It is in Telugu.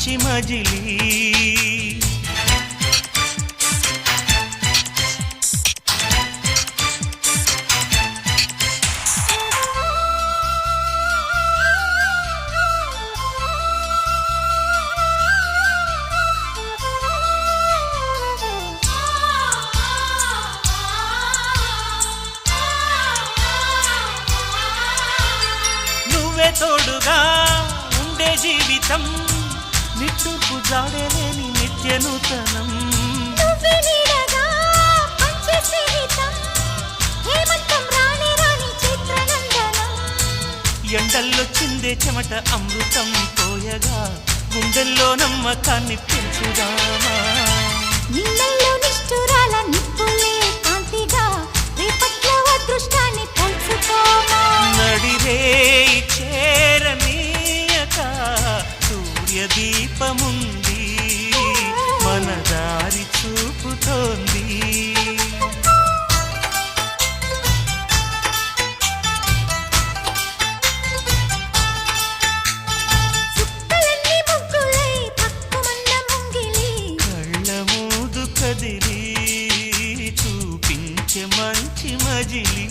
మంచి మజిలీ తోడుగా ఉండే జీవితం నిట్టూర్పు జాడలేని నిత్య నూతనం ఎండల్లో చిందే చెమట అమృతం పోయగా గుండెల్లో నమ్మకాన్ని పెంచుదామా నిన్నల్లో నిష్ఠురాల నిప్పులే కాంతిగా రేపట్లో అదృష్టాన్ని పంచుకోమా నడిరే చేరనీయక సూర్యదీపముంది మన దారి చూపుతోంది కళ్ళ మూదు కదిలి చూపించే మంచి మజిలీ